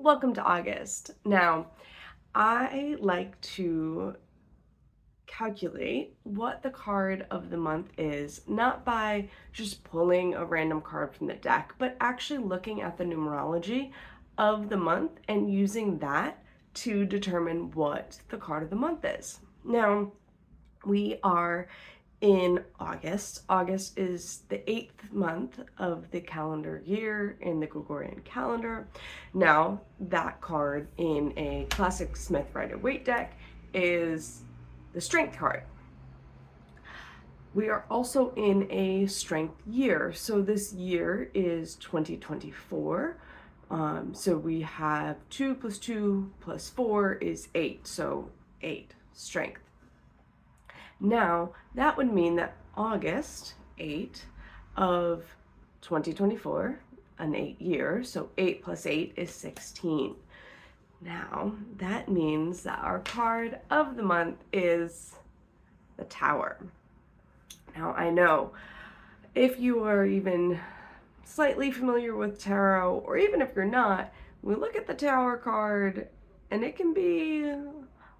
Welcome to August. Now, I like to calculate what the card of the month is, not by just pulling a random card from the deck, but actually looking at the numerology of the month and using that to determine what the card of the month is. Now, we are in August. August is the 8th month of the calendar year in the Gregorian calendar. Now, that card in a classic Smith Rider-Waite deck is the Strength card. We are also in a Strength year. So this year is 2024. So we have 2 plus 2 plus 4 is 8. So 8, Strength. Now, that would mean that August 8 of 2024, an 8 year, so 8 plus 8 is 16. Now, that means that our card of the month is the Tower. Now, I know if you are even slightly familiar with tarot, or even if you're not, we look at the Tower card and it can be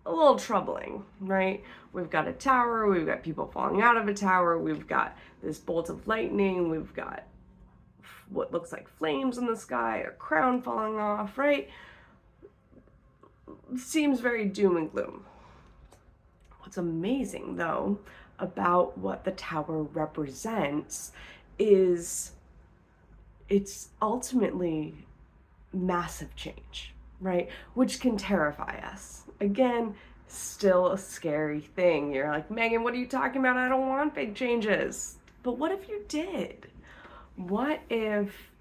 a little troubling, right? We've got a tower, we've got people falling out of a tower, we've got this bolt of lightning, we've got what looks like flames in the sky, a crown falling off, right? Seems very doom and gloom. What's amazing, though, about what the tower represents is it's ultimately massive change, right? Which can terrify us. Again, still a scary thing. You're like, Megan, what are you talking about? I don't want big changes. But what if you did? What if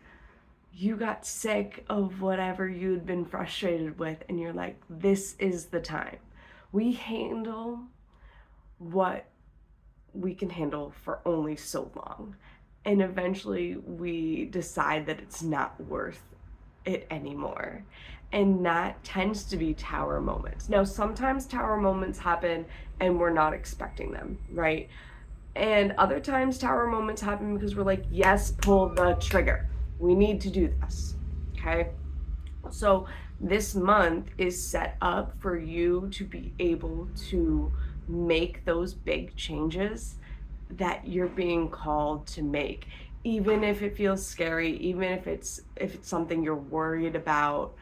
you got sick of whatever you'd been frustrated with and you're like, this is the time. We handle what we can handle for only so long. And eventually we decide that it's not worth it anymore. And that tends to be tower moments. Now, sometimes tower moments happen and we're not expecting them, right? And other times tower moments happen because we're like, yes, pull the trigger. We need to do this, okay? So this month is set up for you to be able to make those big changes that you're being called to make, even if it feels scary, even if it's something you're worried about.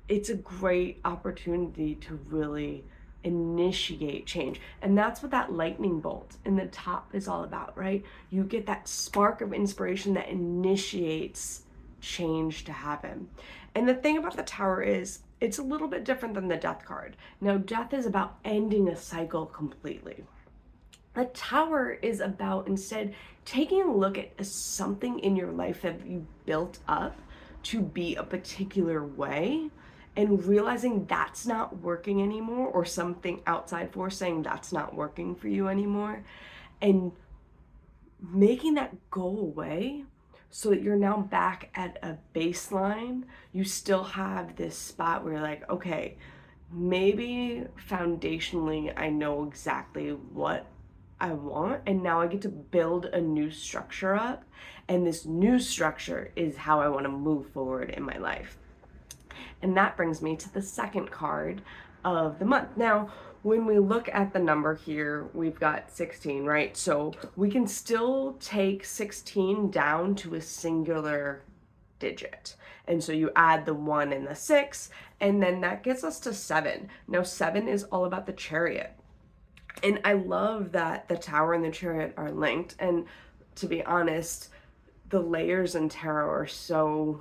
It's a great opportunity to really initiate change. And that's what that lightning bolt in the top is all about, right? You get that spark of inspiration that initiates change to happen. And the thing about the Tower is it's a little bit different than the Death card. Now, Death is about ending a cycle completely. The Tower is about instead taking a look at something in your life that you built up to be a particular way and realizing that's not working anymore, or something outside force saying that's not working for you anymore, and making that go away so that you're now back at a baseline. You still have this spot where you're like, okay, maybe foundationally I know exactly what I want, and now I get to build a new structure up, and this new structure is how I want to move forward in my life. And that brings me to the second card of the month. Now, when we look at the number here, we've got 16, right? So we can still take 16 down to a singular digit. And so you add the 1 and the 6, and then that gets us to 7. Now, 7 is all about the Chariot. And I love that the Tower and the Chariot are linked. And to be honest, the layers in tarot are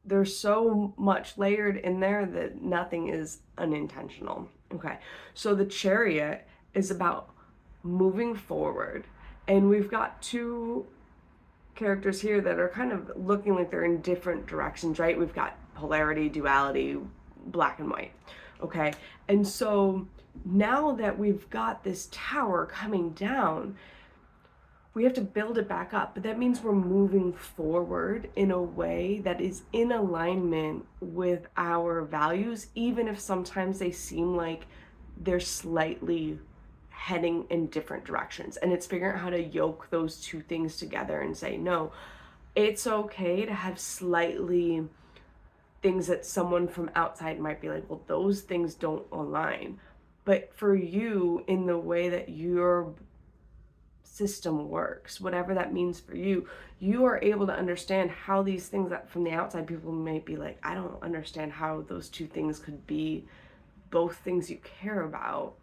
there's so much layered in there that nothing is unintentional. Okay, so the Chariot is about moving forward. And we've got two characters here that are kind of looking like they're in different directions, right? We've got polarity, duality, black and white. Okay, and so now that we've got this tower coming down, we have to build it back up, but that means we're moving forward in a way that is in alignment with our values, even if sometimes they seem like they're slightly heading in different directions. And it's figuring out how to yoke those two things together and say, no, it's okay to have slightly things that someone from outside might be like, well, those things don't align. But for you, in the way that your system works, whatever that means for you, you are able to understand how these things that from the outside people may be like, I don't understand how those two things could be both things you care about,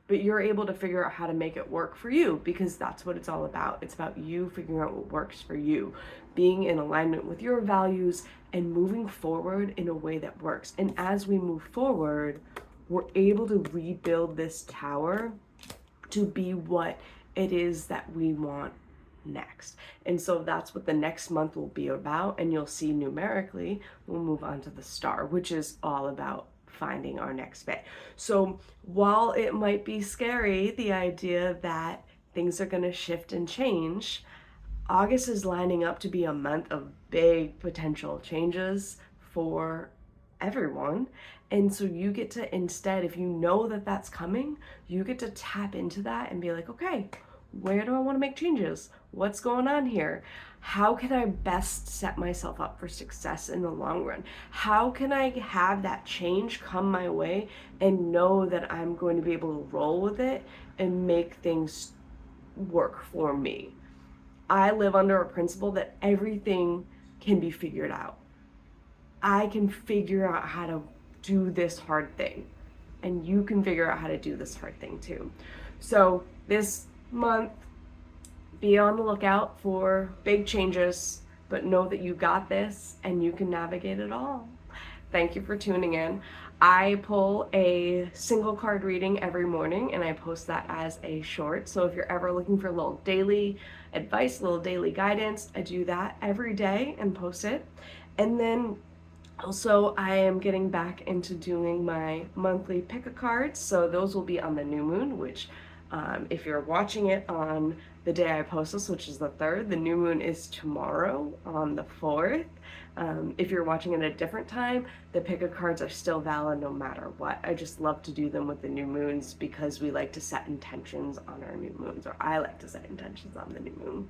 but you're able to figure out how to make it work for you, because that's what it's all about. It's about you figuring out what works for you, being in alignment with your values and moving forward in a way that works. And as we move forward, we're able to rebuild this tower to be what it is that we want next. And so that's what the next month will be about. And you'll see numerically, we'll move on to the star, which is all about finding our next fit. So while it might be scary, the idea that things are going to shift and change, August is lining up to be a month of big potential changes for everyone. And so you get to, instead, if you know that that's coming, you get to tap into that and be like, okay, where do I want to make changes? What's going on here? How can I best set myself up for success in the long run? How can I have that change come my way and know that I'm going to be able to roll with it and make things work for me? I live under a principle that everything can be figured out. I can figure out how to do this hard thing, and you can figure out how to do this hard thing too. So this month, be on the lookout for big changes, but know that you got this and you can navigate it all. Thank you for tuning in. I pull a single card reading every morning and I post that as a short. So if you're ever looking for a little daily advice, a little daily guidance, I do that every day and post it. And then also, I am getting back into doing my monthly pick-a-cards, so those will be on the new moon, which if you're watching it on the day I post this, which is the 3rd, the new moon is tomorrow on the 4th. If you're watching at a different time, the pick-a-cards are still valid no matter what. I just love to do them with the new moons because we like to set intentions on our new moons, or I like to set intentions on the new moon.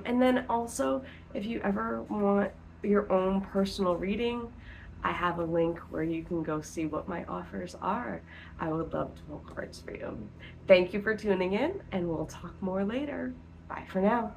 And then also, if you ever want your own personal reading, I have a link where you can go see what my offers are. I would love to pull cards for you. Thank you for tuning in, and we'll talk more later. Bye for now.